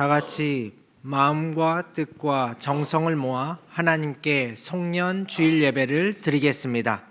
다 같이 마음과 뜻과 정성을 모아 하나님께 송년 주일 예배를 드리겠습니다.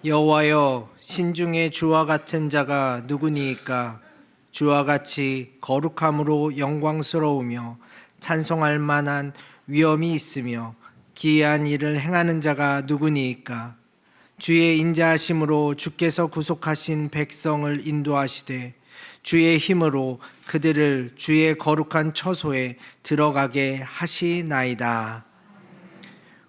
여호와여, 신중에 주와 같은 자가 누구니이까? 주와 같이 거룩함으로 영광스러우며 찬송할 만한 위엄이 있으며 기이한 일을 행하는 자가 누구니이까? 주의 인자하심으로 주께서 구속하신 백성을 인도하시되 주의 힘으로 그들을 주의 거룩한 처소에 들어가게 하시나이다.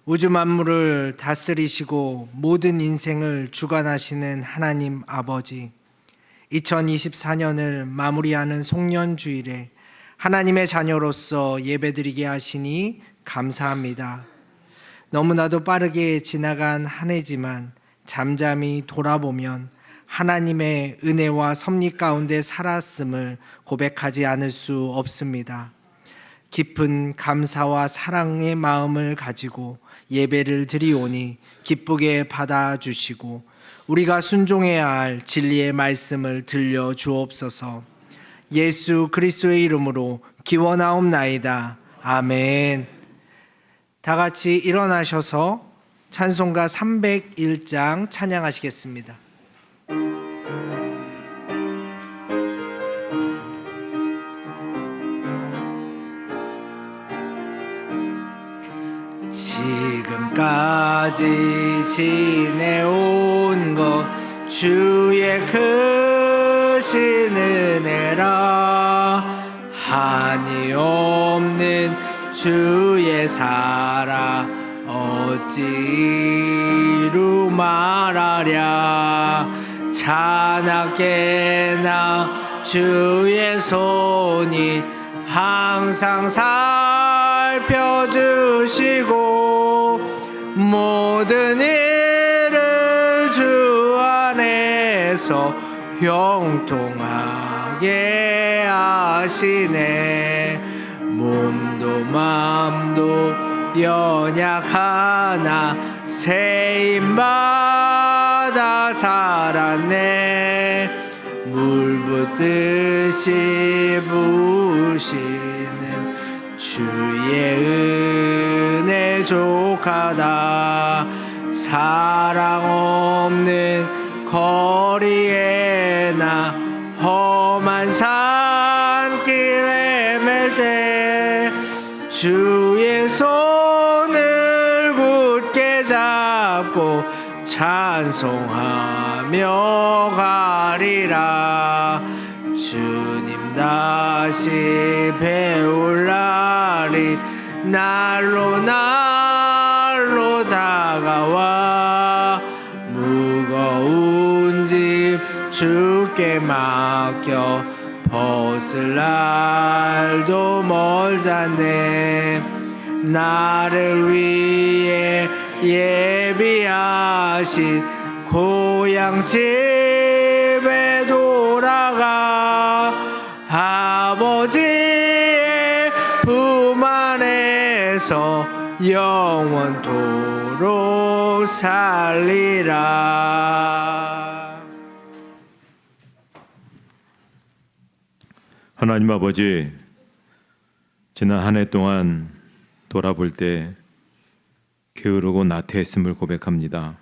우주 만물을 다스리시고 모든 인생을 주관하시는 하나님 아버지, 2024년을 마무리하는 송년주일에 하나님의 자녀로서 예배드리게 하시니 감사합니다. 너무나도 빠르게 지나간 한 해지만 잠잠히 돌아보면 하나님의 은혜와 섭리 가운데 살았음을 고백하지 않을 수 없습니다. 깊은 감사와 사랑의 마음을 가지고 예배를 드리오니 기쁘게 받아주시고 우리가 순종해야 할 진리의 말씀을 들려주옵소서. 예수 그리스도의 이름으로 기원하옵나이다. 아멘. 다 같이 일어나셔서 찬송가 301장 찬양하시겠습니다. 지금까지 지내온 것 주의 크신 은혜라. 한이 없는 주의 사랑 어찌루 말하랴. 찬하게나 주의 손이 항상 살펴주시고 모든 일을 주 안에서 형통하게 하시네. 몸도 마음도 연약하나 세임받아 살았네. 물 붓듯이 부으시는 주의 은혜 족하다. 사랑 없는 거리에 나 험한 산길에 맬 때 주의 손을 굳게 잡고 찬송하며 가리라. 주님 다시 배울 날이 날로 다가와. 무거운 짐 주께 맡겨 벗을 날도 멀잖네. 나를 위해 예비하신 고향 집에 돌아가 아버지의 품 안에서 영원토록 살리라. 하나님 아버지, 지난 한 해 동안 돌아볼 때 게으르고 나태했음을 고백합니다.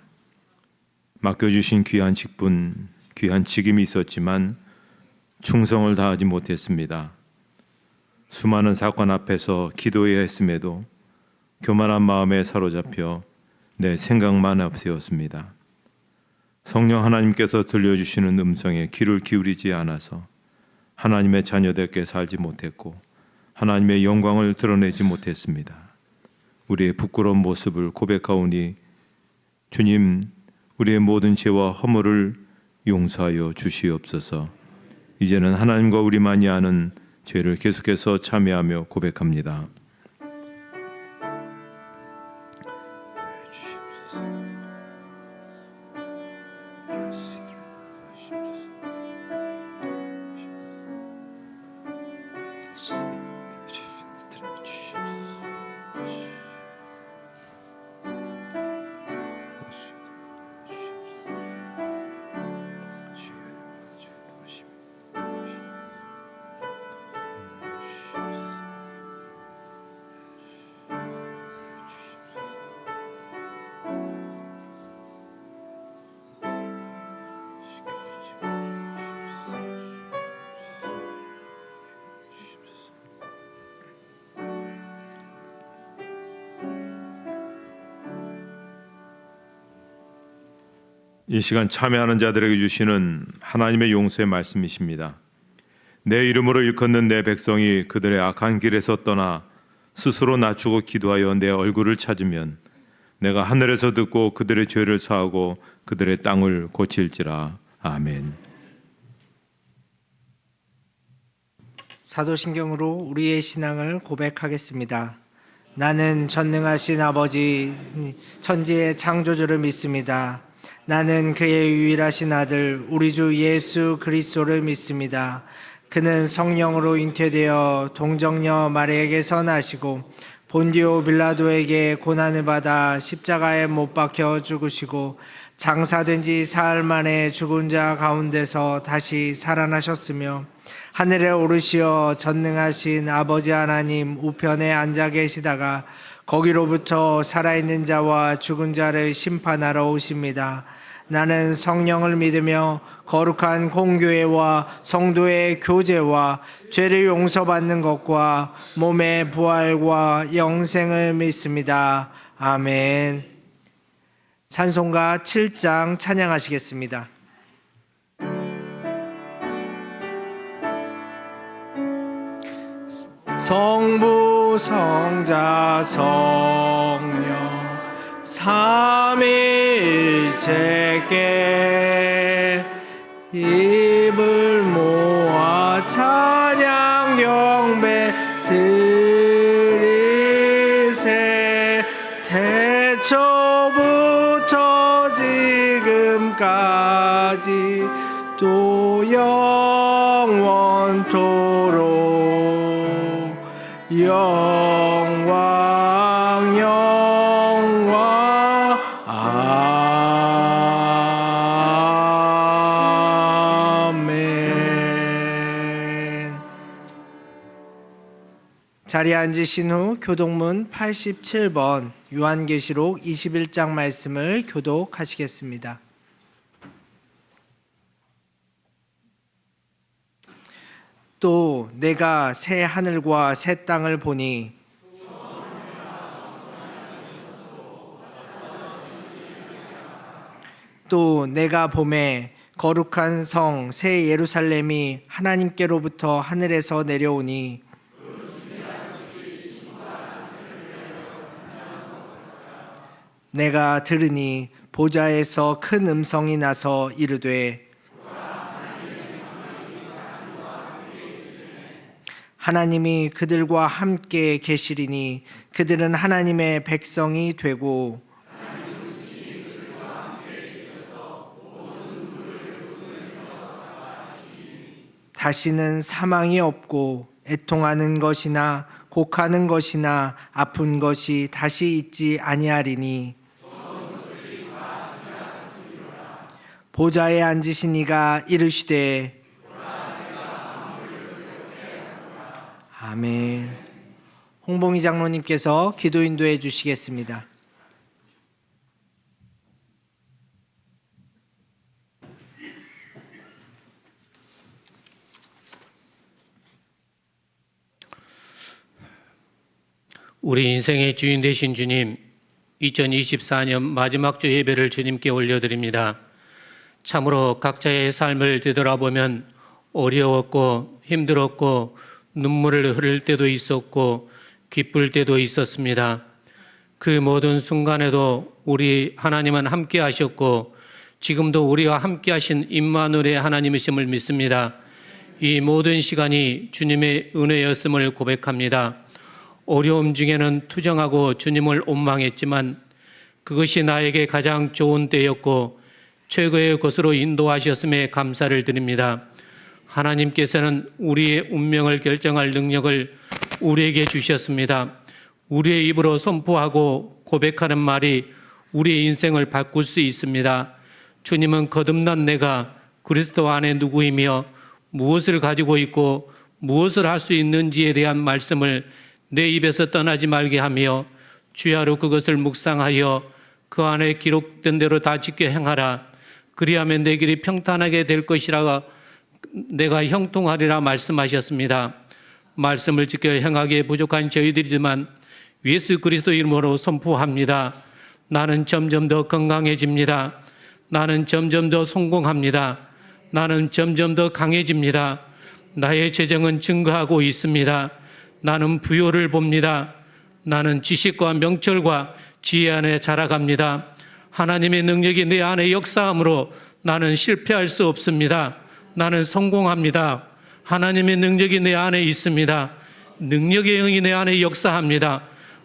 맡겨주신 귀한 직분, 귀한 직임이 있었지만 충성을 다하지 못했습니다. 수많은 사건 앞에서 기도해야 했음에도 교만한 마음에 사로잡혀 내 생각만 앞세웠습니다. 성령 하나님께서 들려주시는 음성에 귀를 기울이지 않아서 하나님의 자녀답게 살지 못했고 하나님의 영광을 드러내지 못했습니다. 우리의 부끄러운 모습을 고백하오니 주님, 우리의 모든 죄와 허물을 용서하여 주시옵소서. 이제는 하나님과 우리만이 아는 죄를 계속해서 참회하며 고백합니다. 이 시간 참여하는 자들에게 주시는 하나님의 용서의 말씀이십니다. 내 이름으로 일컫는 내 백성이 그들의 악한 길에서 떠나 스스로 낮추고 기도하여 내 얼굴을 찾으면 내가 하늘에서 듣고 그들의 죄를 사하고 그들의 땅을 고칠지라. 아멘. 사도신경으로 우리의 신앙을 고백하겠습니다. 나는 전능하신 아버지 천지의 창조주를 믿습니다. 나는 그의 유일하신 아들 우리 주 예수 그리스도를 믿습니다. 그는 성령으로 잉태되어 동정녀 마리아에게서 나시고 본디오 빌라도에게 고난을 받아 십자가에 못 박혀 죽으시고 장사된 지 사흘 만에 죽은 자 가운데서 다시 살아나셨으며 하늘에 오르시어 전능하신 아버지 하나님 우편에 앉아 계시다가 거기로부터 살아있는 자와 죽은 자를 심판하러 오십니다. 나는 성령을 믿으며 거룩한 공교회와 성도의 교제와 죄를 용서받는 것과 몸의 부활과 영생을 믿습니다. 아멘. 찬송가 7장 찬양하시겠습니다. 성부 성자 성령 삼위일체께 입을 모아 찬양 경배 드리세. 태초부터 지금까지 또 영원토록 영광 영광 아멘. 자리에 앉으신 후 교독문 87번 요한계시록 21장 말씀을 교독하시겠습니다. 또 내가 새 하늘과 새 땅을 보니 또 내가 보매 거룩한 성 새 예루살렘이 하나님께로부터 하늘에서 내려오니 내가 들으니 보좌에서 큰 음성이 나서 이르되 하나님이 그들과 함께 계시리니 그들은 하나님의 백성이 되고 다시는 사망이 없고 애통하는 것이나 곡하는 것이나 아픈 것이 다시 있지 아니하리니 보좌에 앉으신 이가 이르시되 아멘. 홍봉희 장로님께서 기도 인도해 주시겠습니다. 우리 인생의 주인 되신 주님, 2024년 마지막 주 예배를 주님께 올려드립니다. 참으로 각자의 삶을 되돌아보면 어려웠고 힘들었고 눈물을 흘릴 때도 있었고 기쁠 때도 있었습니다. 그 모든 순간에도 우리 하나님은 함께 하셨고 지금도 우리와 함께 하신 임마누엘의 하나님이심을 믿습니다. 이 모든 시간이 주님의 은혜였음을 고백합니다. 어려움 중에는 투정하고 주님을 원망했지만 그것이 나에게 가장 좋은 때였고 최고의 것으로 인도하셨음에 감사를 드립니다. 하나님께서는 우리의 운명을 결정할 능력을 우리에게 주셨습니다. 우리의 입으로 선포하고 고백하는 말이 우리의 인생을 바꿀 수 있습니다. 주님은 거듭난 내가 그리스도 안에 누구이며 무엇을 가지고 있고 무엇을 할 수 있는지에 대한 말씀을 내 입에서 떠나지 말게 하며 주야로 그것을 묵상하여 그 안에 기록된 대로 다 지켜 행하라. 그리하면 내 길이 평탄하게 될 것이라 내가 형통하리라 말씀하셨습니다. 말씀을 지켜 행하기에 부족한 저희들이지만 예수 그리스도 이름으로 선포합니다. 나는 점점 더 건강해집니다. 나는 점점 더 성공합니다. 나는 점점 더 강해집니다. 나의 재정은 증가하고 있습니다. 나는 부요를 봅니다. 나는 지식과 명철과 지혜 안에 자라갑니다. 하나님의 능력이 내 안에 역사함으로 나는 실패할 수 없습니다. 나는 성공합니다. 하나님의 능력이 내 안에 있습니다. 능력의 영이 내 안에 역사합니다.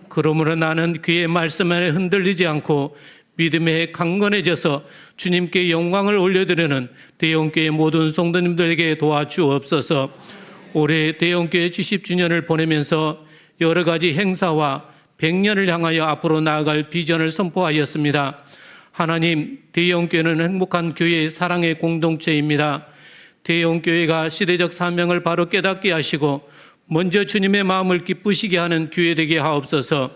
그러므로 나는 그의 말씀에 흔들리지 않고 믿음에 강건해져서 주님께 영광을 올려드리는 대형교회 모든 성도님들에게 도와주옵소서. 올해 대형교회 70주년을 보내면서 여러 가지 행사와 100년을 향하여 앞으로 나아갈 비전을 선포하였습니다. 하나님, 대형교회는 행복한 교회, 사랑의 공동체입니다. 대형교회가 시대적 사명을 바로 깨닫게 하시고 먼저 주님의 마음을 기쁘시게 하는 교회 되게 하옵소서.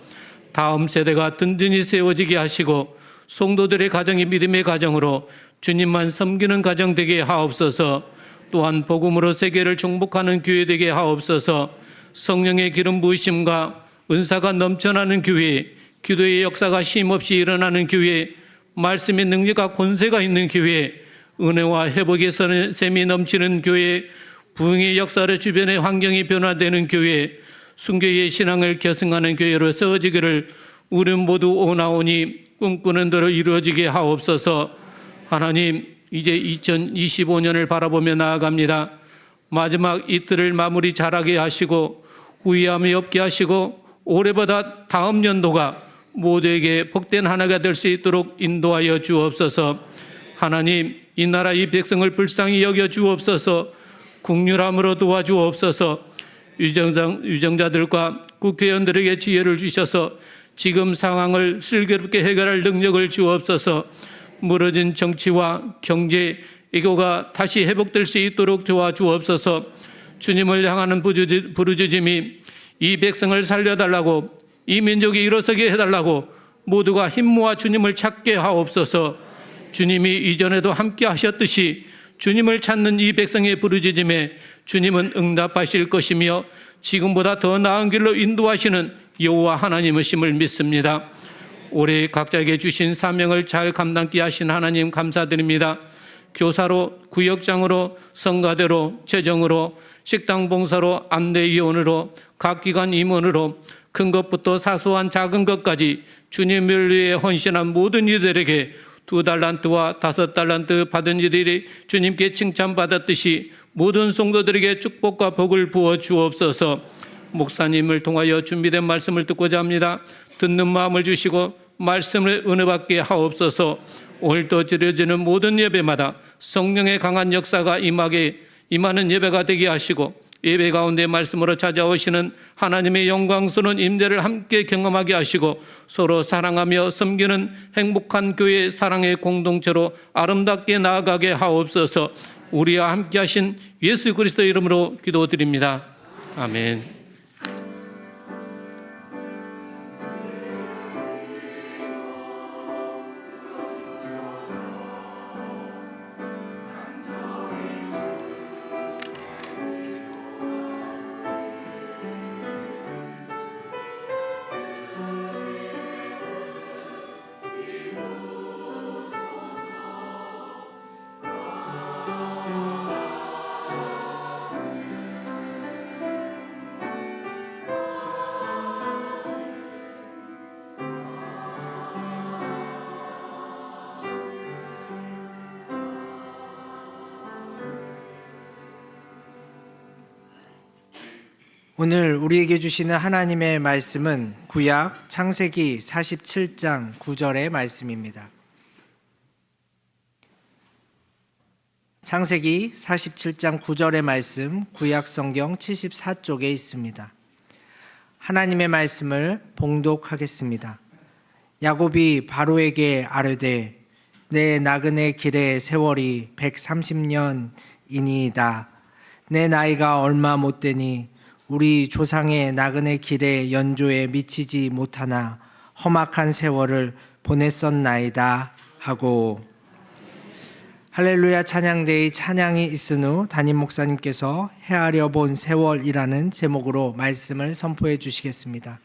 다음 세대가 든든히 세워지게 하시고 성도들의 가정이 믿음의 가정으로 주님만 섬기는 가정 되게 하옵소서. 또한 복음으로 세계를 정복하는 교회 되게 하옵소서. 성령의 기름 부으심과 은사가 넘쳐나는 교회, 기도의 역사가 쉼없이 일어나는 교회, 말씀의 능력과 권세가 있는 교회, 은혜와 회복의 샘이 넘치는 교회, 부흥의 역사로 주변의 환경이 변화되는 교회, 순교의 신앙을 계승하는 교회로 세워지기를 우리 모두 오나오니 꿈꾸는 대로 이루어지게 하옵소서. 하나님, 이제 2025년을 바라보며 나아갑니다. 마지막 이틀을 마무리 잘하게 하시고 후회함이 없게 하시고 올해보다 다음 연도가 모두에게 복된 하나가 될 수 있도록 인도하여 주옵소서. 하나님, 이 나라 이 백성을 불쌍히 여겨 주옵소서. 국률함으로 도와주옵소서. 유정자들과 국회의원들에게 지혜를 주셔서 지금 상황을 슬기롭게 해결할 능력을 주옵소서. 무너진 정치와 경제, 애교가 다시 회복될 수 있도록 도와주옵소서. 주님을 향하는 부르짖음이 이 백성을 살려달라고, 이 민족이 일어서게 해달라고 모두가 힘 모아 주님을 찾게 하옵소서. 주님이 이전에도 함께 하셨듯이 주님을 찾는 이 백성의 부르짖음에 주님은 응답하실 것이며 지금보다 더 나은 길로 인도하시는 여호와 하나님이심을 믿습니다. 올해 각자에게 주신 사명을 잘 감당케 하신 하나님 감사드립니다. 교사로, 구역장으로, 성가대로, 재정으로, 식당 봉사로, 안내위원으로, 각 기관 임원으로 큰 것부터 사소한 작은 것까지 주님을 위해 헌신한 모든 이들에게 2달란트와 5달란트 받은 이들이 주님께 칭찬받았듯이 모든 성도들에게 축복과 복을 부어 주옵소서. 목사님을 통하여 준비된 말씀을 듣고자 합니다. 듣는 마음을 주시고 말씀을 은혜받게 하옵소서. 오늘도 드려지는 모든 예배마다 성령의 강한 역사가 임하는 예배가 되게 하시고 예배 가운데 말씀으로 찾아오시는 하나님의 영광스러운 임재를 함께 경험하게 하시고 서로 사랑하며 섬기는 행복한 교회, 사랑의 공동체로 아름답게 나아가게 하옵소서. 우리와 함께 하신 예수 그리스도 이름으로 기도드립니다. 아멘. 오늘 우리에게 주시는 하나님의 말씀은 구약 창세기 47장 9절의 말씀입니다. 창세기 47장 9절의 말씀 구약 성경 74쪽에 있습니다. 하나님의 말씀을 봉독하겠습니다. 야곱이 바로에게 아뢰되 내 나그네 길의 세월이 130년이니이다. 내 나이가 얼마 못 되니 우리 조상의 나그네 길의 연조에 미치지 못하나 험악한 세월을 보냈었나이다 하고 할렐루야 찬양대의 찬양이 있은 후 담임 목사님께서 헤아려 본 세월이라는 제목으로 말씀을 선포해 주시겠습니다.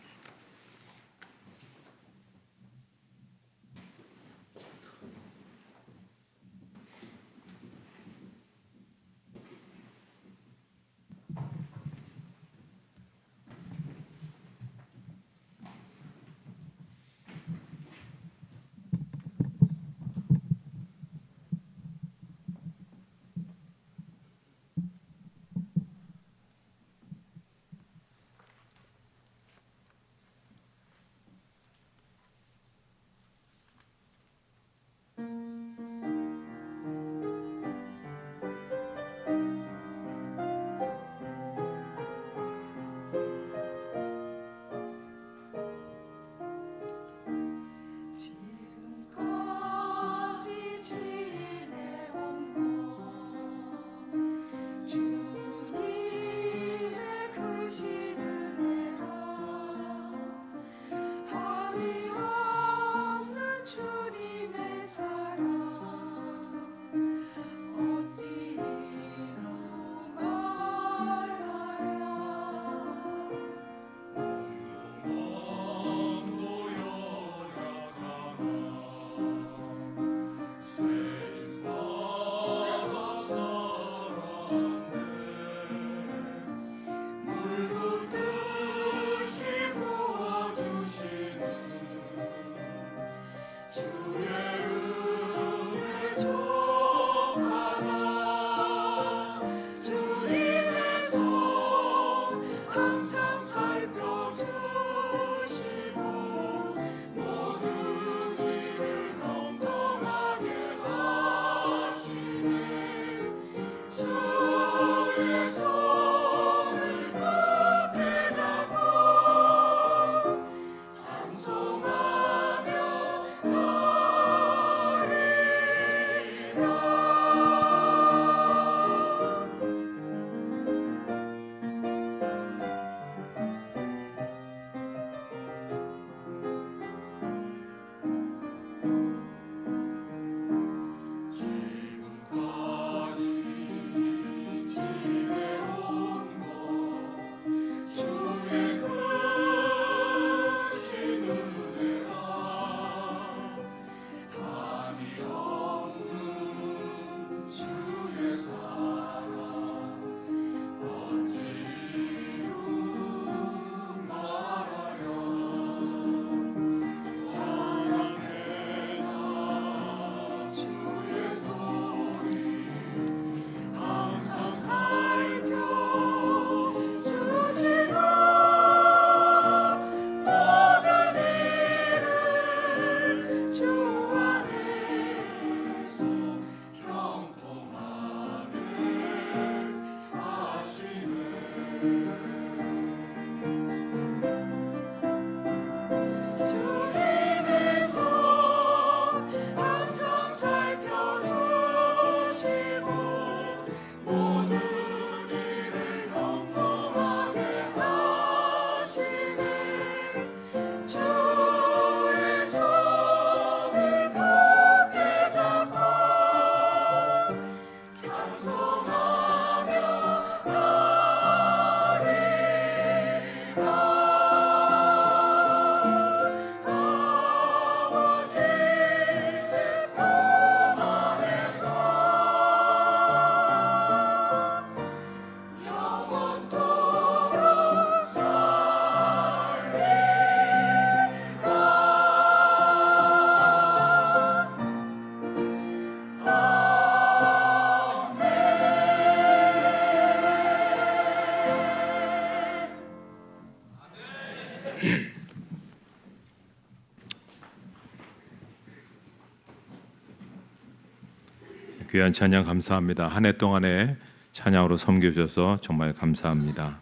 귀한 찬양 감사합니다. 한 해 동안에 찬양으로 섬겨주셔서 정말 감사합니다.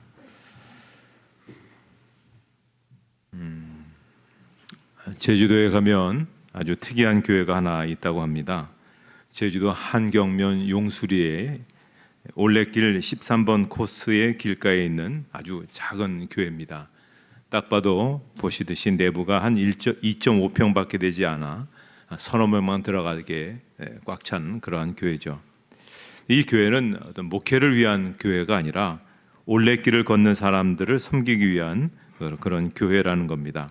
제주도에 가면 아주 특이한 교회가 하나 있다고 합니다. 제주도 한경면 용수리에 올레길 13번 코스의 길가에 있는 아주 작은 교회입니다. 딱 봐도 보시듯이 내부가 한 2.5평밖에 되지 않아 서너 명만 들어가게 꽉 찬 그러한 교회죠. 이 교회는 어떤 목회를 위한 교회가 아니라 올레길을 걷는 사람들을 섬기기 위한 그런 교회라는 겁니다.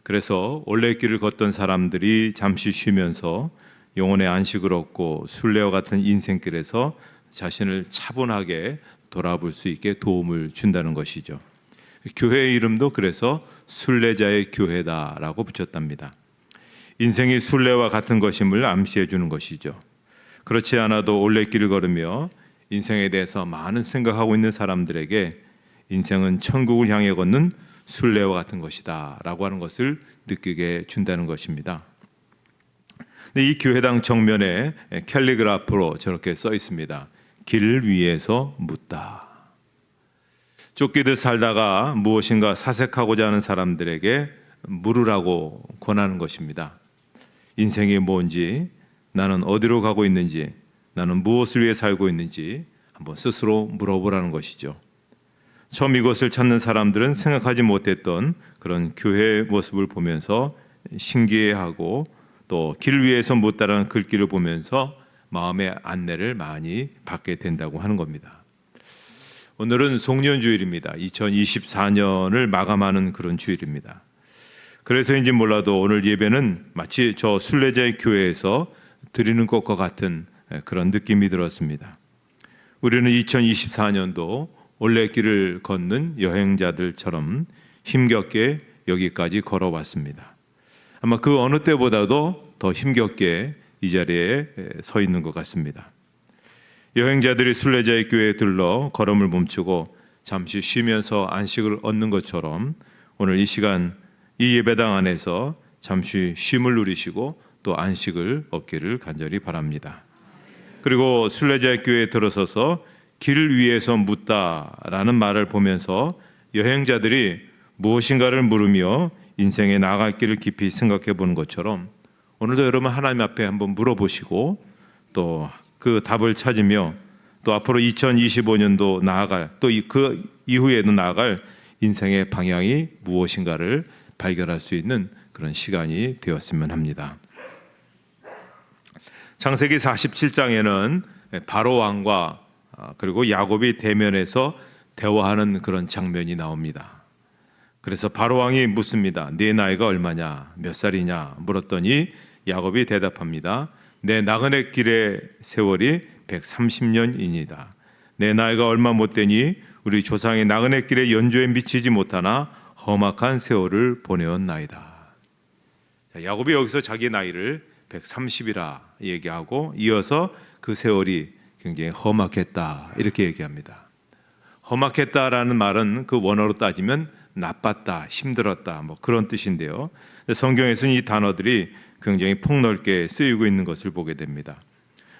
그래서 올레길을 걷던 사람들이 잠시 쉬면서 영혼의 안식을 얻고 순례와 같은 인생길에서 자신을 차분하게 돌아볼 수 있게 도움을 준다는 것이죠. 교회의 이름도 그래서 순례자의 교회다라고 붙였답니다. 인생이 순례와 같은 것임을 암시해 주는 것이죠. 그렇지 않아도 올레길을 걸으며 인생에 대해서 많은 생각하고 있는 사람들에게 인생은 천국을 향해 걷는 순례와 같은 것이다 라고 하는 것을 느끼게 준다는 것입니다. 근데 이 교회당 정면에 캘리그라프로 저렇게 써 있습니다. 길 위에서 묻다. 쫓기듯 살다가 무엇인가 사색하고자 하는 사람들에게 물으라고 권하는 것입니다. 인생이 뭔지, 나는 어디로 가고 있는지, 나는 무엇을 위해 살고 있는지 한번 스스로 물어보라는 것이죠. 처음 이것을 찾는 사람들은 생각하지 못했던 그런 교회의 모습을 보면서 신기해하고 또 길 위에서 묻다라는 글귀를 보면서 마음의 안내를 많이 받게 된다고 하는 겁니다. 오늘은 송년주일입니다. 2024년을 마감하는 그런 주일입니다. 그래서인지 몰라도 오늘 예배는 마치 저 순례자의 교회에서 드리는 것과 같은 그런 느낌이 들었습니다. 우리는 2024년도 올레길을 걷는 여행자들처럼 힘겹게 여기까지 걸어왔습니다. 아마 그 어느 때보다도 더 힘겹게 이 자리에 서 있는 것 같습니다. 여행자들이 순례자의 교회에 들러 걸음을 멈추고 잠시 쉬면서 안식을 얻는 것처럼 오늘 이 시간 이 예배당 안에서 잠시 쉼을 누리시고 또 안식을 얻기를 간절히 바랍니다. 그리고 순례자의 교회에 들어서서 길 위에서 묻다라는 말을 보면서 여행자들이 무엇인가를 물으며 인생에 나아갈 길을 깊이 생각해 보는 것처럼 오늘도 여러분 하나님 앞에 한번 물어보시고 또 그 답을 찾으며 또 앞으로 2025년도 나아갈 또 그 이후에도 나아갈 인생의 방향이 무엇인가를 발견할 수 있는 그런 시간이 되었으면 합니다. 창세기 47장에는 바로 왕과 그리고 야곱이 대면해서 대화하는 그런 장면이 나옵니다. 그래서 바로 왕이 묻습니다. 네 나이가 얼마냐? 몇 살이냐? 물었더니 야곱이 대답합니다. 내 나그네 길의 세월이 130년이니이다. 내 나이가 얼마 못 되니 우리 조상의 나그네 길의 연조에 미치지 못하나 험악한 세월을 보내었나이다. 야곱이 여기서 자기 나이를 130이라 얘기하고 이어서 그 세월이 굉장히 험악했다 이렇게 얘기합니다. 험악했다라는 말은 그 원어로 따지면 나빴다, 힘들었다 뭐 그런 뜻인데요. 성경에서는 이 단어들이 굉장히 폭넓게 쓰이고 있는 것을 보게 됩니다.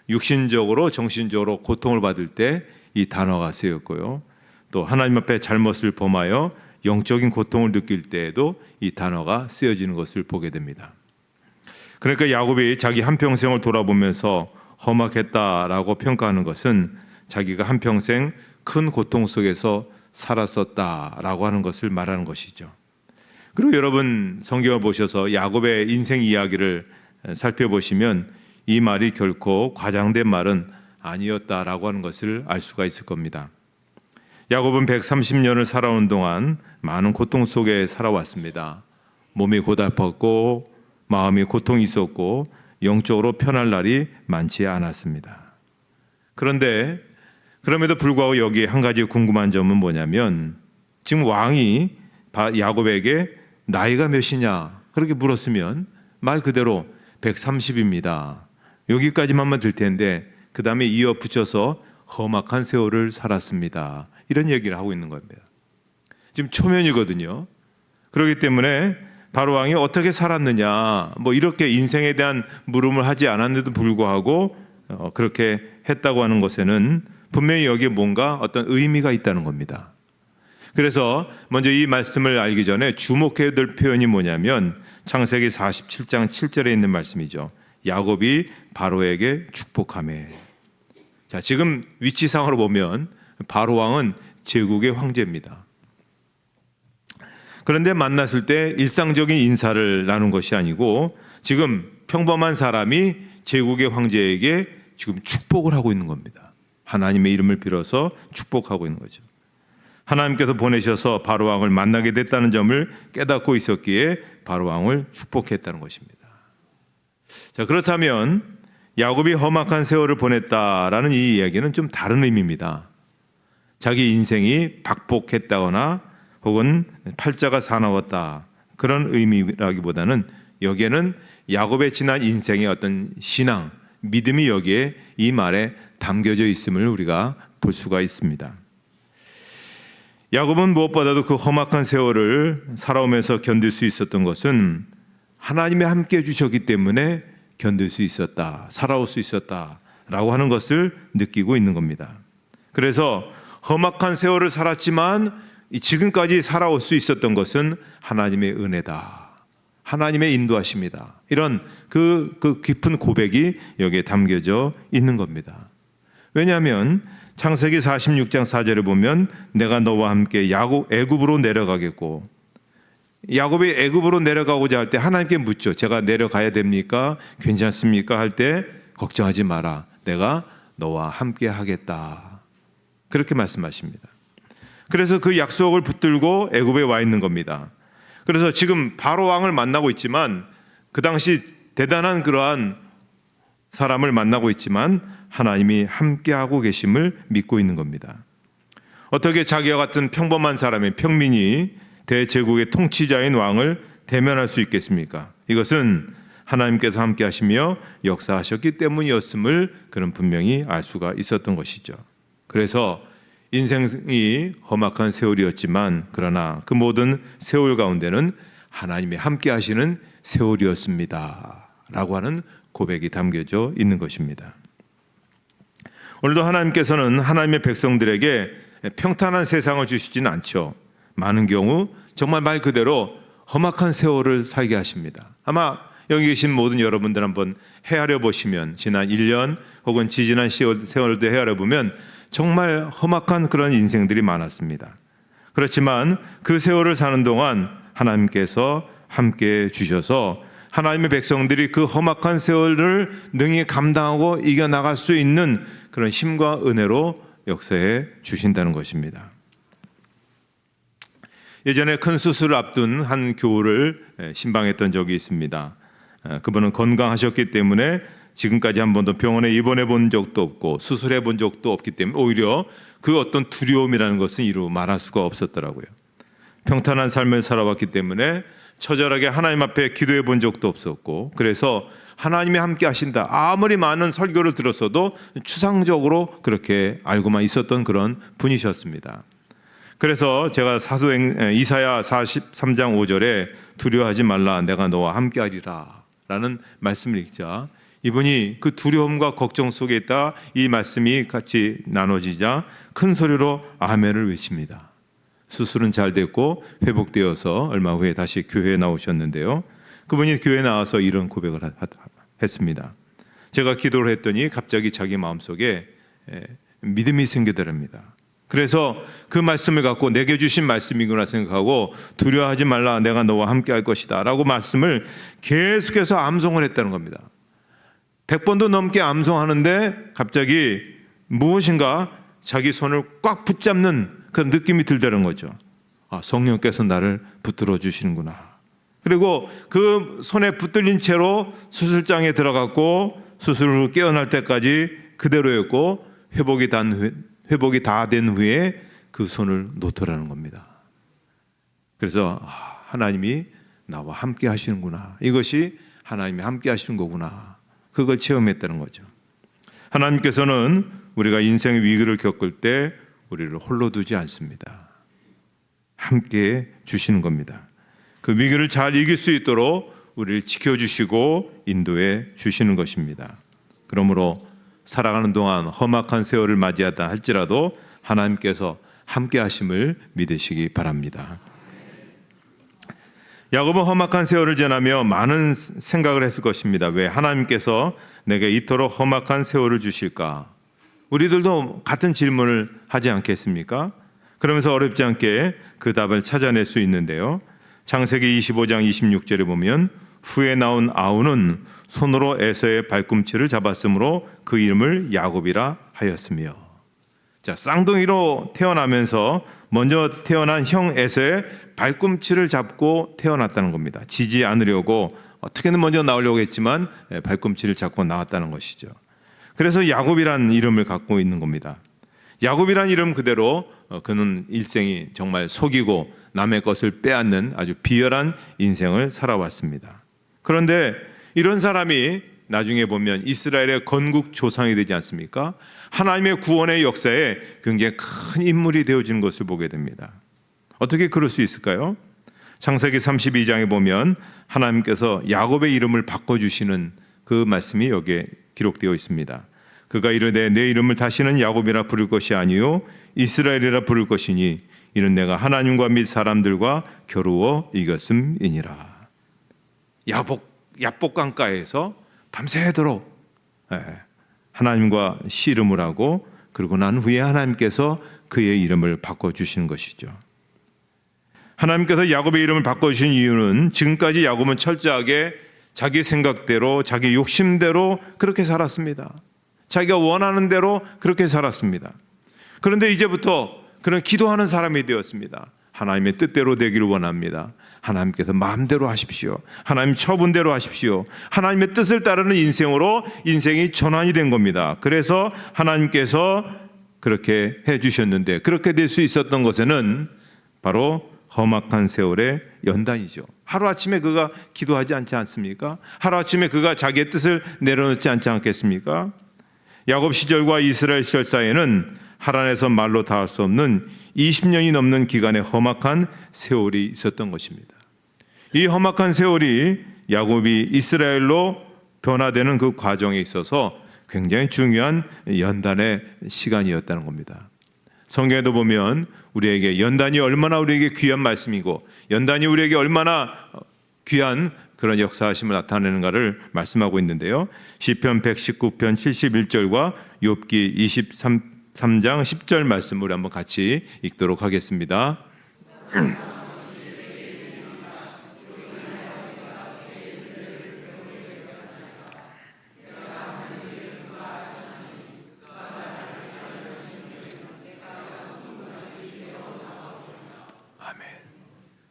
육신적으로 정신적으로 고통을 받을 때 이 단어가 쓰였고요. 또 하나님 앞에 잘못을 범하여 영적인 고통을 느낄 때에도 이 단어가 쓰여지는 것을 보게 됩니다. 그러니까 야곱이 자기 한평생을 돌아보면서 험악했다라고 평가하는 것은 자기가 한평생 큰 고통 속에서 살았었다라고 하는 것을 말하는 것이죠. 그리고 여러분 성경을 보셔서 야곱의 인생 이야기를 살펴보시면 이 말이 결코 과장된 말은 아니었다라고 하는 것을 알 수가 있을 겁니다. 야곱은 130년을 살아온 동안 많은 고통 속에 살아왔습니다. 몸이 고달팠고 마음이 고통이 있었고 영적으로 편할 날이 많지 않았습니다. 그런데 그럼에도 불구하고 여기에 한 가지 궁금한 점은 뭐냐면 지금 왕이 야곱에게 나이가 몇이냐 그렇게 물었으면 말 그대로 130입니다. 여기까지만 들 텐데 그 다음에 이어 붙여서 험악한 세월을 살았습니다. 이런 얘기를 하고 있는 겁니다. 지금 초면이거든요. 그렇기 때문에 바로 왕이 어떻게 살았느냐 뭐 이렇게 인생에 대한 물음을 하지 않았는데도 불구하고 그렇게 했다고 하는 것에는 분명히 여기에 뭔가 어떤 의미가 있다는 겁니다. 그래서 먼저 이 말씀을 알기 전에 주목해야 될 표현이 뭐냐면 창세기 47장 7절에 있는 말씀이죠. 야곱이 바로에게 축복하매. 자, 지금 위치상으로 보면 바로 왕은 제국의 황제입니다. 그런데 만났을 때 일상적인 인사를 나눈 것이 아니고 지금 평범한 사람이 제국의 황제에게 지금 축복을 하고 있는 겁니다. 하나님의 이름을 빌어서 축복하고 있는 거죠. 하나님께서 보내셔서 바로 왕을 만나게 됐다는 점을 깨닫고 있었기에 바로 왕을 축복했다는 것입니다. 자, 그렇다면 야곱이 험악한 세월을 보냈다라는 이 이야기는 좀 다른 의미입니다. 자기 인생이 박복했다거나 혹은 팔자가 사나웠다 그런 의미라기보다는 여기에는 야곱의 지난 인생의 어떤 신앙, 믿음이 여기에 이 말에 담겨져 있음을 우리가 볼 수가 있습니다. 야곱은 무엇보다도 그 험악한 세월을 살아오면서 견딜 수 있었던 것은 하나님이 함께 해주셨기 때문에 견딜 수 있었다, 살아올 수 있었다라고 하는 것을 느끼고 있는 겁니다. 그래서 험악한 세월을 살았지만 지금까지 살아올 수 있었던 것은 하나님의 은혜다, 하나님의 인도하심이다. 이런 그 깊은 고백이 여기에 담겨져 있는 겁니다. 왜냐하면 창세기 46장 4절에 보면 내가 너와 함께 애굽으로 내려가겠고, 야곱이 애굽으로 내려가고자 할 때 하나님께 묻죠. 제가 내려가야 됩니까? 괜찮습니까? 할 때 걱정하지 마라. 내가 너와 함께 하겠다. 그렇게 말씀하십니다. 그래서 그 약속을 붙들고 애굽에 와 있는 겁니다. 그래서 지금 바로 왕을 만나고 있지만 그 당시 대단한 그러한 사람을 만나고 있지만 하나님이 함께하고 계심을 믿고 있는 겁니다. 어떻게 자기와 같은 평범한 사람의 평민이 대제국의 통치자인 왕을 대면할 수 있겠습니까? 이것은 하나님께서 함께 하시며 역사하셨기 때문이었음을 그는 분명히 알 수가 있었던 것이죠. 그래서 인생이 험악한 세월이었지만 그러나 그 모든 세월 가운데는 하나님이 함께 하시는 세월이었습니다 라고 하는 고백이 담겨져 있는 것입니다. 오늘도 하나님께서는 하나님의 백성들에게 평탄한 세상을 주시지는 않죠. 많은 경우 정말 말 그대로 험악한 세월을 살게 하십니다. 아마 여기 계신 모든 여러분들 한번 헤아려 보시면 지난 1년 혹은 지지난 세월도 헤아려 보면 정말 험악한 그런 인생들이 많았습니다. 그렇지만 그 세월을 사는 동안 하나님께서 함께 주셔서 하나님의 백성들이 그 험악한 세월을 능히 감당하고 이겨나갈 수 있는 그런 힘과 은혜로 역사해 주신다는 것입니다. 예전에 큰 수술을 앞둔 한 교우를 신방했던 적이 있습니다. 그분은 건강하셨기 때문에 지금까지 한 번도 병원에 입원해 본 적도 없고 수술해 본 적도 없기 때문에 오히려 그 어떤 두려움이라는 것은 이루 말할 수가 없었더라고요. 평탄한 삶을 살아왔기 때문에 처절하게 하나님 앞에 기도해 본 적도 없었고, 그래서 하나님이 함께 하신다, 아무리 많은 설교를 들었어도 추상적으로 그렇게 알고만 있었던 그런 분이셨습니다. 그래서 제가 이사야 43장 5절에 두려워하지 말라, 내가 너와 함께 하리라 라는 말씀을 읽자 이분이 그 두려움과 걱정 속에 있다 이 말씀이 같이 나눠지자 큰 소리로 아멘을 외칩니다. 수술은 잘 됐고 회복되어서 얼마 후에 다시 교회에 나오셨는데요. 그분이 교회에 나와서 이런 고백을 했습니다. 제가 기도를 했더니 갑자기 자기 마음속에 믿음이 생기더랍니다. 그래서 그 말씀을 갖고 내게 주신 말씀이구나 생각하고 두려워하지 말라, 내가 너와 함께 할 것이다 라고 말씀을 계속해서 암송을 했다는 겁니다. 100번도 넘게 암송하는데 갑자기 무엇인가 자기 손을 꽉 붙잡는 그런 느낌이 들다는 거죠. 아, 성령께서 나를 붙들어 주시는구나. 그리고 그 손에 붙들린 채로 수술장에 들어갔고 수술 후 깨어날 때까지 그대로였고 회복이 다 된 후에 그 손을 놓더라는 겁니다. 그래서 하나님이 나와 함께 하시는구나. 이것이 하나님이 함께 하시는 거구나. 그걸 체험했다는 거죠. 하나님께서는 우리가 인생의 위기를 겪을 때 우리를 홀로 두지 않습니다. 함께 주시는 겁니다. 그 위기를 잘 이길 수 있도록 우리를 지켜주시고 인도해 주시는 것입니다. 그러므로 살아가는 동안 험악한 세월을 맞이하다 할지라도 하나님께서 함께 하심을 믿으시기 바랍니다. 야곱은 험악한 세월을 지나며 많은 생각을 했을 것입니다. 왜 하나님께서 내게 이토록 험악한 세월을 주실까? 우리들도 같은 질문을 하지 않겠습니까? 그러면서 어렵지 않게 그 답을 찾아낼 수 있는데요. 창세기 25장 26절에 보면 후에 나온 아우는 손으로 에서의 발꿈치를 잡았으므로 그 이름을 야곱이라 하였으며, 자, 쌍둥이로 태어나면서 먼저 태어난 형 에서의 발꿈치를 잡고 태어났다는 겁니다. 지지 않으려고 어떻게든 먼저 나오려고 했지만 발꿈치를 잡고 나왔다는 것이죠. 그래서 야곱이라는 이름을 갖고 있는 겁니다. 야곱이라는 이름 그대로 그는 일생이 정말 속이고 남의 것을 빼앗는 아주 비열한 인생을 살아왔습니다. 그런데 이런 사람이 나중에 보면 이스라엘의 건국 조상이 되지 않습니까? 하나님의 구원의 역사에 굉장히 큰 인물이 되어지는 것을 보게 됩니다. 어떻게 그럴 수 있을까요? 창세기 32장에 보면 하나님께서 야곱의 이름을 바꿔주시는 그 말씀이 여기에 기록되어 있습니다. 그가 이르되 내 이름을 다시는 야곱이라 부를 것이 아니요 이스라엘이라 부를 것이니 이는 내가 하나님과 및 사람들과 겨루어 이겼음이니라. 야복 강가에서 밤새도록 하나님과 씨름을 하고 그리고 난 후에 하나님께서 그의 이름을 바꿔주시는 것이죠. 하나님께서 야곱의 이름을 바꿔주신 이유는 지금까지 야곱은 철저하게 자기 생각대로 자기 욕심대로 그렇게 살았습니다. 자기가 원하는 대로 그렇게 살았습니다. 그런데 이제부터 그는 기도하는 사람이 되었습니다. 하나님의 뜻대로 되기를 원합니다. 하나님께서 마음대로 하십시오. 하나님 처분대로 하십시오. 하나님의 뜻을 따르는 인생으로 인생이 전환이 된 겁니다. 그래서 하나님께서 그렇게 해주셨는데, 그렇게 될 수 있었던 것에는 바로 험악한 세월의 연단이죠. 하루아침에 그가 기도하지 않지 않습니까? 하루아침에 그가 자기의 뜻을 내려놓지 않지 않겠습니까? 야곱 시절과 이스라엘 시절 사이에는 하란에서 말로 다 할 수 없는 20년이 넘는 기간의 험악한 세월이 있었던 것입니다. 이 험악한 세월이 야곱이 이스라엘로 변화되는 그 과정에 있어서 굉장히 중요한 연단의 시간이었다는 겁니다. 성경에도 보면 우리에게 연단이 얼마나 우리에게 귀한 말씀이고 연단이 우리에게 얼마나 귀한 그런 역사하심을 나타내는가를 말씀하고 있는데요. 시편 119편 71절과 욥기 23장 10절 말씀을 한번 같이 읽도록 하겠습니다. 아멘.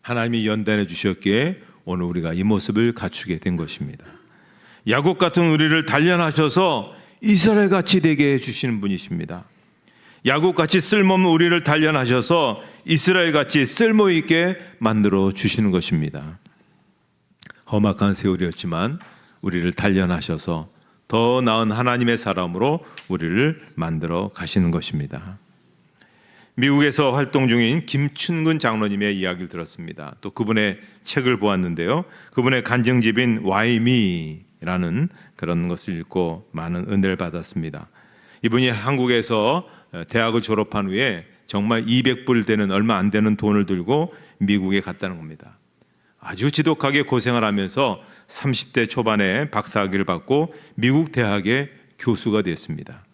하나님이 연단해 주셨기에 오늘 우리가 이 모습을 갖추게 된 것입니다. 야곱 같은 우리를 단련하셔서 이스라엘 같이 되게 해주시는 분이십니다. 야곱 같이 쓸모없는 우리를 단련하셔서 이스라엘 같이 쓸모 있게 만들어 주시는 것입니다. 험악한 세월이었지만 우리를 단련하셔서 더 나은 하나님의 사람으로 우리를 만들어 가시는 것입니다. 미국에서 활동 중인 김춘근 장로님의 이야기를 들었습니다. 또 그분의 책을 보았는데요. 그분의 간증집인 와이미라는 그런 것을 읽고 많은 은혜를 받았습니다. 이분이 한국에서 대학을 졸업한 후에 정말 200불 되는 얼마 안 되는 돈을 들고 미국에 갔다는 겁니다. 아주 지독하게 고생을 하면서 30대 초반에 박사학위를 받고 미국 대학의 교수가 됐습니다.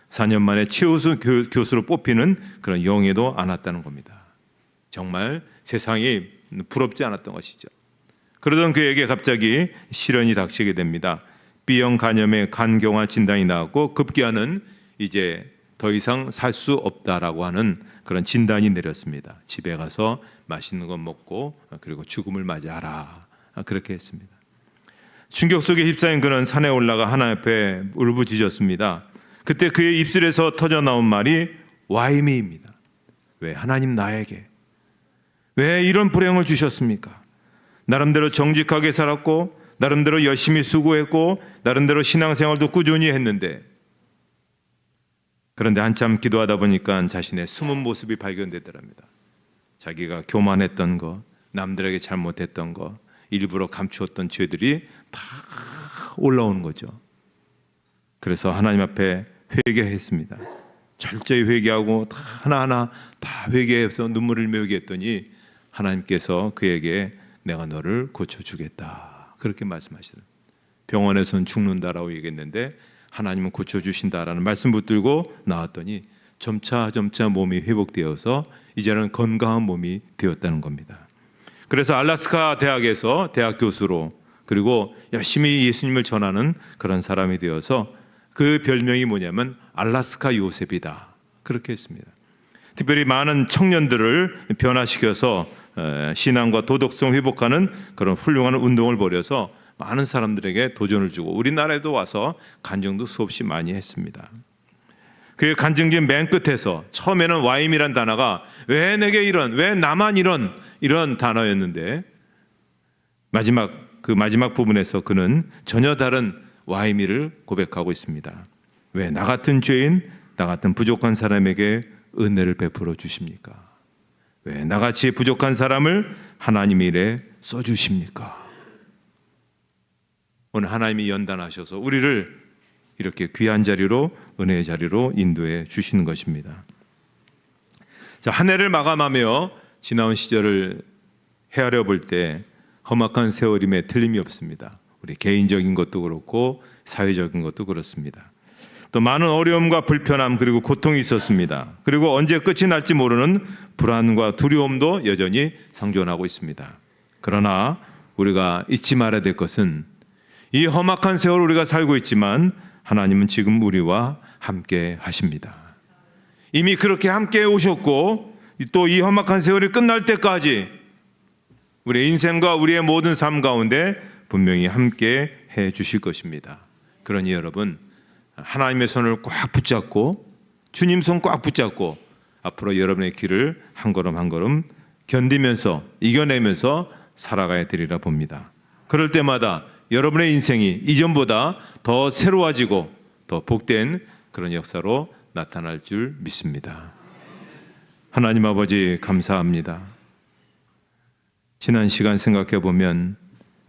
4년 만에 최우수 교수로 뽑히는 그런 영예도 안았다는 겁니다. 정말 세상이 부럽지 않았던 것이죠. 그러던 그에게 갑자기 시련이 닥치게 됩니다. B형 간염의 간경화 진단이 나왔고 급기야는 이제 더 이상 살 수 없다라고 하는 그런 진단이 내렸습니다. 집에 가서 맛있는 거 먹고 그리고 죽음을 맞이하라, 그렇게 했습니다. 충격 속에 휩싸인 그는 산에 올라가 하나님 앞에 울부짖었습니다. 그때 그의 입술에서 터져 나온 말이 와이미입니다. 왜 하나님 나에게 왜 이런 불행을 주셨습니까? 나름대로 정직하게 살았고 나름대로 열심히 수고했고 나름대로 신앙생활도 꾸준히 했는데, 그런데 한참 기도하다 보니까 자신의 숨은 모습이 발견되더랍니다. 자기가 교만했던 것, 남들에게 잘못했던 것, 일부러 감추었던 죄들이 다 올라오는 거죠. 그래서 하나님 앞에 회개했습니다. 철저히 회개하고 하나하나 다 회개해서 눈물을 메우게 했더니 하나님께서 그에게 내가 너를 고쳐주겠다 그렇게 말씀하시더라고요. 병원에서는 죽는다라고 얘기했는데 하나님은 고쳐주신다라는 말씀 붙들고 나왔더니 점차 몸이 회복되어서 이제는 건강한 몸이 되었다는 겁니다. 그래서 알래스카 대학에서 대학 교수로 그리고 열심히 예수님을 전하는 그런 사람이 되어서 그 별명이 뭐냐면 알래스카 요셉이다 그렇게 했습니다. 특별히 많은 청년들을 변화시켜서 신앙과 도덕성 회복하는 그런 훌륭한 운동을 벌여서 많은 사람들에게 도전을 주고 우리나라에도 와서 간증도 수없이 많이 했습니다. 그 간증진 맨 끝에서 처음에는 와임이란 단어가 왜 내게 왜 나만 이런 단어였는데 마지막 부분에서 그는 전혀 다른 와이미를 고백하고 있습니다. 왜 나 같은 죄인, 나 같은 부족한 사람에게 은혜를 베풀어 주십니까? 왜 나같이 부족한 사람을 하나님의 일에 써주십니까? 오늘 하나님이 연단하셔서 우리를 이렇게 귀한 자리로 은혜의 자리로 인도해 주시는 것입니다. 자, 한 해를 마감하며 지나온 시절을 헤아려 볼 때 험악한 세월임에 틀림이 없습니다. 우리 개인적인 것도 그렇고 사회적인 것도 그렇습니다. 또 많은 어려움과 불편함 그리고 고통이 있었습니다. 그리고 언제 끝이 날지 모르는 불안과 두려움도 여전히 상존하고 있습니다. 그러나 우리가 잊지 말아야 될 것은 이 험악한 세월 우리가 살고 있지만 하나님은 지금 우리와 함께 하십니다. 이미 그렇게 함께 오셨고 또 이 험악한 세월이 끝날 때까지 우리의 인생과 우리의 모든 삶 가운데 분명히 함께 해 주실 것입니다. 그러니 여러분 하나님의 손을 꽉 붙잡고 주님 손 꽉 붙잡고 앞으로 여러분의 길을 한 걸음 한 걸음 견디면서 이겨내면서 살아가야 되리라 봅니다. 그럴 때마다 여러분의 인생이 이전보다 더 새로워지고 더 복된 그런 역사로 나타날 줄 믿습니다. 하나님 아버지 감사합니다. 지난 시간 생각해 보면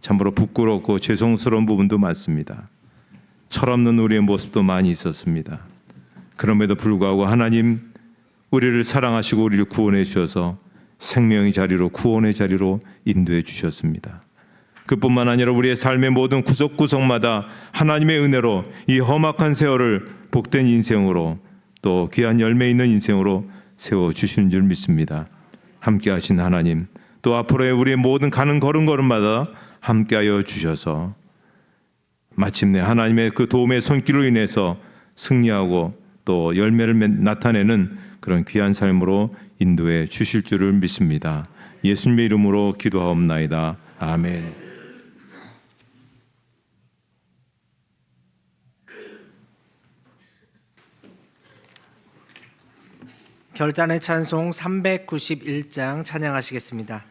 참으로 부끄럽고 죄송스러운 부분도 많습니다. 철없는 우리의 모습도 많이 있었습니다. 그럼에도 불구하고 하나님 우리를 사랑하시고 우리를 구원해 주셔서 생명의 자리로 구원의 자리로 인도해 주셨습니다. 그뿐만 아니라 우리의 삶의 모든 구석구석마다 하나님의 은혜로 이 험악한 세월을 복된 인생으로 또 귀한 열매 있는 인생으로 세워주시는 줄 믿습니다. 함께 하신 하나님 또 앞으로의 우리의 모든 가는 걸음걸음마다 함께하여 주셔서 마침내 하나님의 그 도움의 손길로 인해서 승리하고 또 열매를 나타내는 그런 귀한 삶으로 인도해 주실 줄을 믿습니다. 예수님의 이름으로 기도하옵나이다. 아멘. 결단의 찬송 391장 찬양하시겠습니다.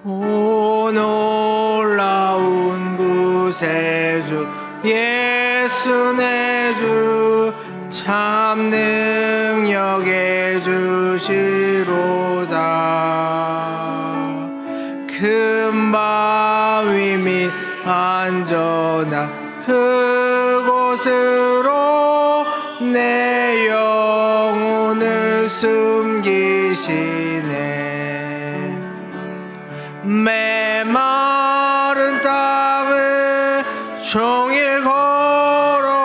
오 놀라운 구세주 예수 내 주 참 능력의 주시로다. 금바위 및 안전한 그곳으로 내 영혼을 숨기시네. 메마른 땅을 종일 걸어가도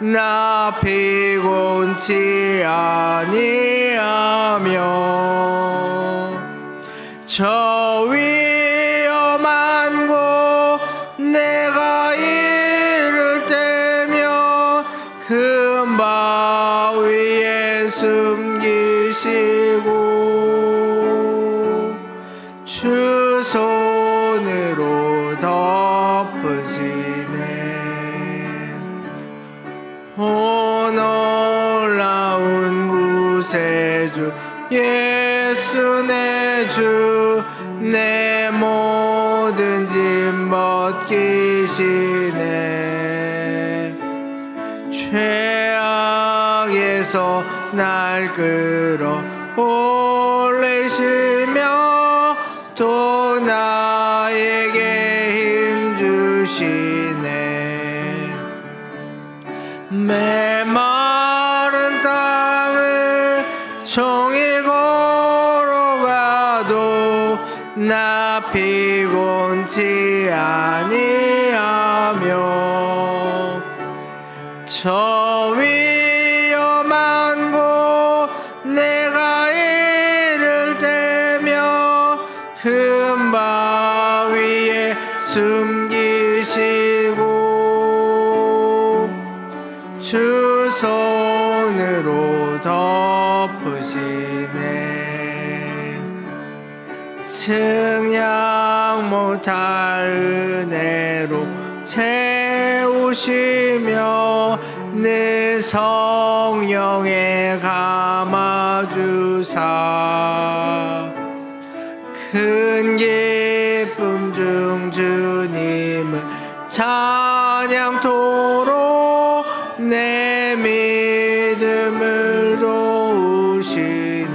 나 피곤치 아니하며 저 위험한 곳 내가 이를 때면 금바위에 숨기시고 주 손으로 덮으시네. 오 놀라운 구세주 예수 내 주 내 모든 짐 벗기시네. 죄악 주께서 날 끌어 올리시며 또 나에게 힘 주시네. 메마른 땅을 종일 걸어가도 나 피곤치 아니하며 저 위험한 곳 내가 이를 때며 큰 바위에 숨기시고 주 손으로 덮으시네. 증량 못할 은혜로 채우시며 늘 성령에 감아주사 큰 기쁨 중 주님을 찬양토록 내 믿음을 도우시네.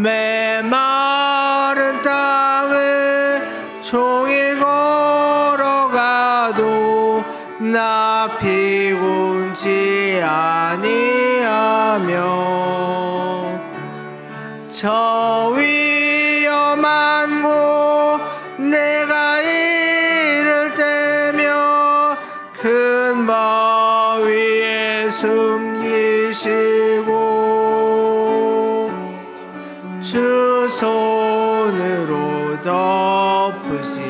메마른 땅을 종일 걸어가도 나 피곤치 아니하며 저 위험한 곳 내가 이를 때며 큰 바위에 숨기시고 주 손으로 덮으시네.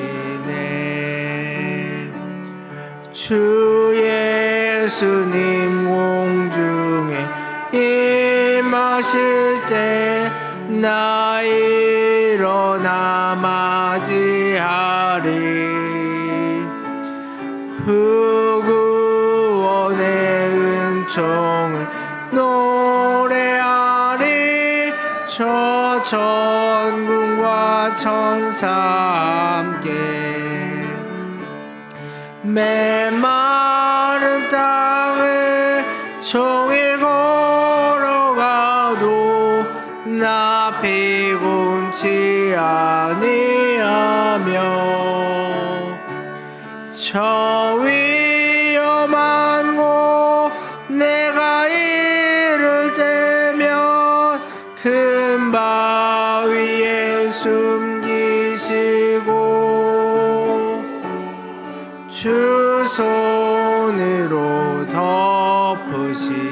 주 예수님 공중에 임하실 때 나 일어나 맞이하리. 그 구원의 은총을 노래하리. 저 천군과 천사 함께 메마른 땅을 종일 걸어가도 나 피곤치 아니하며 저 위험한 곳 내가 이를 때면 큰 바위에 숨기시고 주 손으로 덮으시네.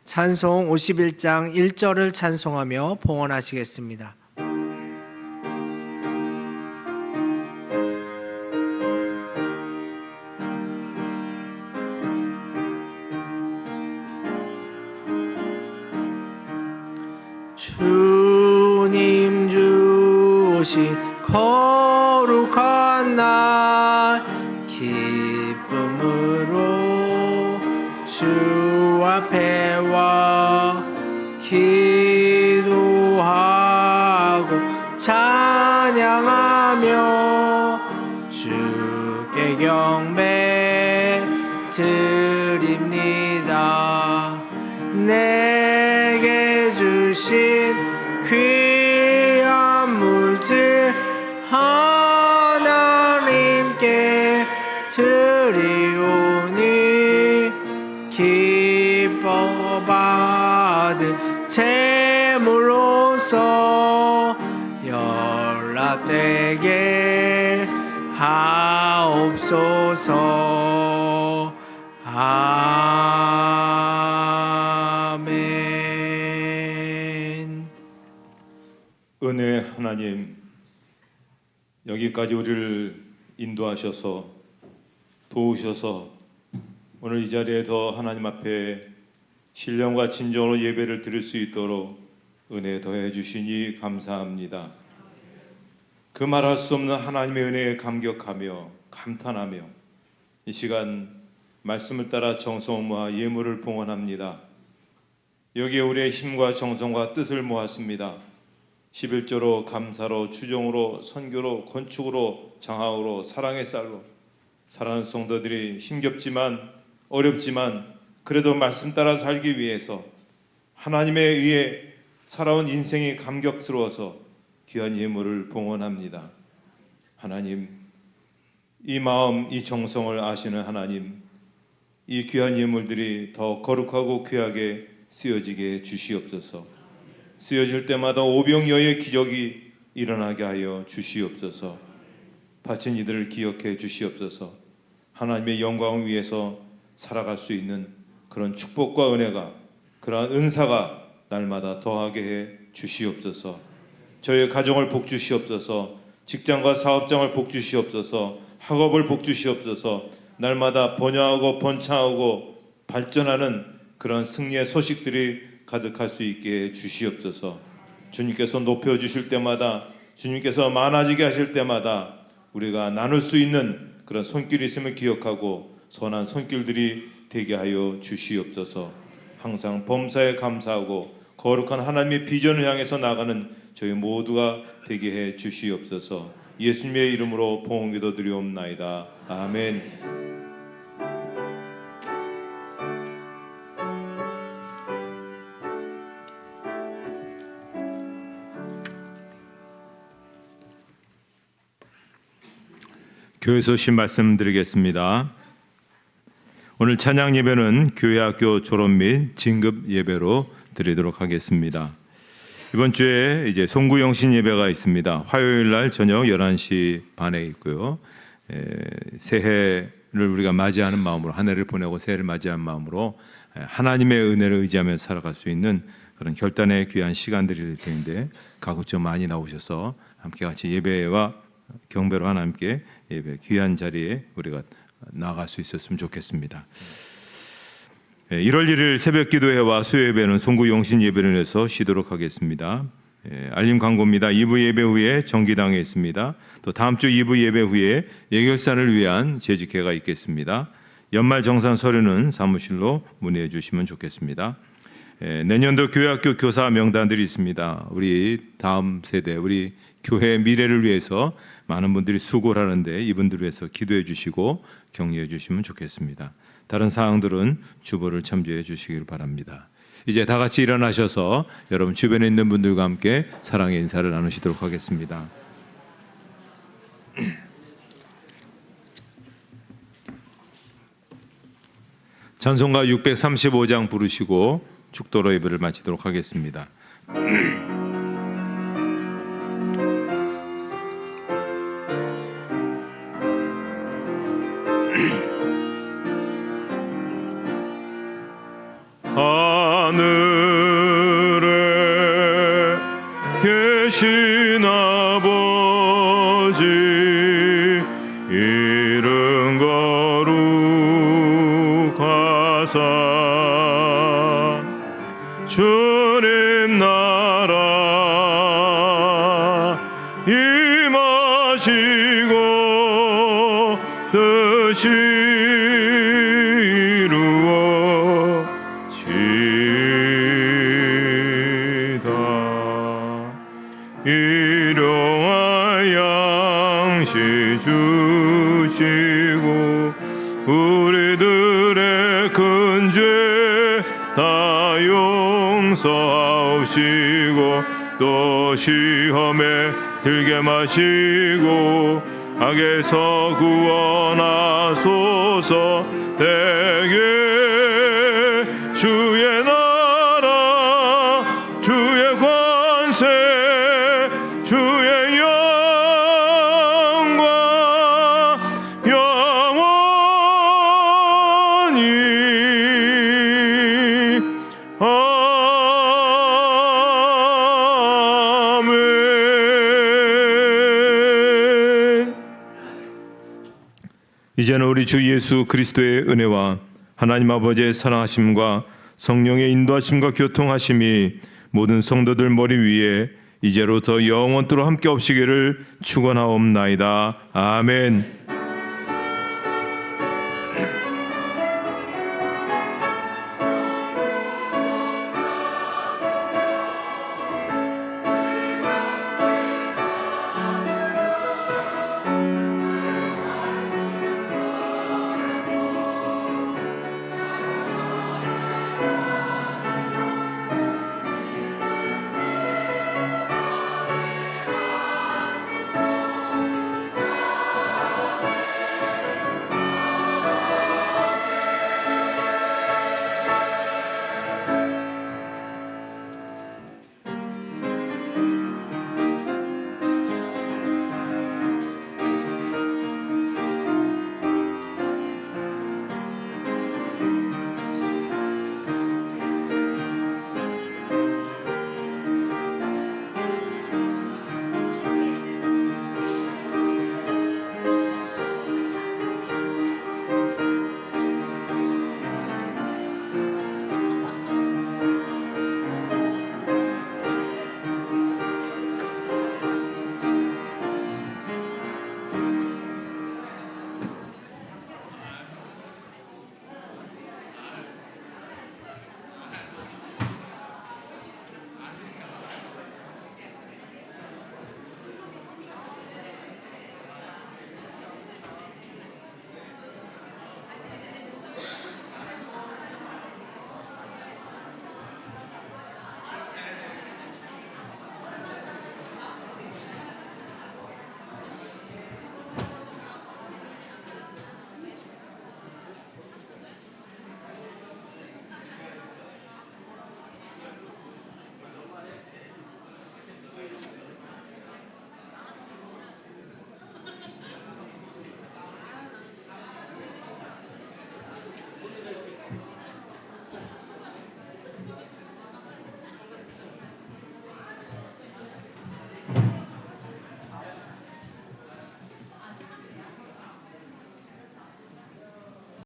찬송 51장 1절을 찬송하며 봉헌하시겠습니다. 주님 주신 거룩한 날 기쁨으로 주 앞에 와 기도하고 찬양하며 주께 경배 드립니다. 내게 주신 귀한 물질 하나님께 드리오니 기뻐 받은 제물로서 연락되게 하옵소서. 아멘. 은혜의 하나님, 여기까지 우리를 인도하셔서 도우셔서 오늘 이 자리에 더 하나님 앞에 신령과 진정으로 예배를 드릴 수 있도록 은혜 더해 주시니 감사합니다. 그 말할 수 없는 하나님의 은혜에 감격하며 감탄하며 이 시간 말씀을 따라 정성을 모아 예물을 봉헌합니다. 여기에 우리의 힘과 정성과 뜻을 모았습니다. 11조로 감사로 추종으로 선교로 건축으로 장학으로 사랑의 쌀로 사랑하는 성도들이 힘겹지만 어렵지만 그래도 말씀 따라 살기 위해서 하나님에 의해 살아온 인생이 감격스러워서 귀한 예물을 봉헌합니다. 하나님, 이 마음, 이 정성을 아시는 하나님, 이 귀한 예물들이 더 거룩하고 귀하게 쓰여지게 주시옵소서. 쓰여질 때마다 오병이어의 기적이 일어나게 하여 주시옵소서. 바친 이들을 기억해 주시옵소서. 하나님의 영광을 위해서 살아갈 수 있는 그런 축복과 은혜가, 그러한 은사가 날마다 더하게 해 주시옵소서. 저의 가정을 복 주시옵소서. 직장과 사업장을 복 주시옵소서. 학업을 복 주시옵소서. 날마다 번영하고 번창하고 발전하는 그런 승리의 소식들이 가득할 수 있게 해 주시옵소서. 주님께서 높여주실 때마다, 주님께서 많아지게 하실 때마다 우리가 나눌 수 있는 그런 손길이 있음을 기억하고 선한 손길들이 되게 하여 주시옵소서. 항상 범사에 감사하고 거룩한 하나님의 비전을 향해서 나가는 저희 모두가 되게 해 주시옵소서. 예수님의 이름으로 봉헌기도 드리옵나이다. 아멘. 교회 소식 말씀드리겠습니다. 오늘 찬양 예배는 교회학교 졸업 및 진급 예배로 드리도록 하겠습니다. 이번 주에 이제 송구영신 예배가 있습니다. 화요일 날 저녁 11시 반에 있고요. 새해를 우리가 맞이하는 마음으로, 한 해를 보내고 새해를 맞이하는 마음으로 하나님의 은혜를 의지하며 살아갈 수 있는 그런 결단의 귀한 시간들이 될 텐데 가급적 많이 나오셔서 함께 같이 예배와 경배로 하나님께 예배 귀한 자리에 우리가 나갈 수 있었으면 좋겠습니다. 1월 1일 새벽 기도회와 수요 예배는 송구 영신 예배를 위해서 쉬도록 하겠습니다. 알림 광고입니다. 2부 예배 후에 정기당회 있습니다. 또 다음 주 2부 예배 후에 예결산을 위한 재직회가 있겠습니다. 연말 정산 서류는 사무실로 문의해 주시면 좋겠습니다. 내년도 교회학교 교사 명단들이 있습니다. 우리 다음 세대, 우리 교회의 미래를 위해서 많은 분들이 수고를 하는데 이분들을 위해서 기도해 주시고 격려해 주시면 좋겠습니다. 다른 사항들은 주보를 참조해 주시길 바랍니다. 이제 다 같이 일어나셔서 여러분 주변에 있는 분들과 함께 사랑의 인사를 나누시도록 하겠습니다. 찬송가 635장 부르시고 축도로 예배를 마치도록 하겠습니다. 하늘에 계신 아버지 이름 거룩하사 주님 나라 임하시고 뜻이 이루어지다. 일용할 양식 주시고 우리들의 큰 죄 다 용서하옵시고 또 시험에 들게 마시고 악에서 구원하소서. 대개 주의 나라 주의 권세 주의 영광 영원히 아멘. 이제는 우리 주 예수 그리스도의 은혜와 하나님 아버지의 사랑하심과 성령의 인도하심과 교통하심이 모든 성도들 머리 위에 이제로부터 영원토록 함께 없시기를 축원하옵나이다. 아멘.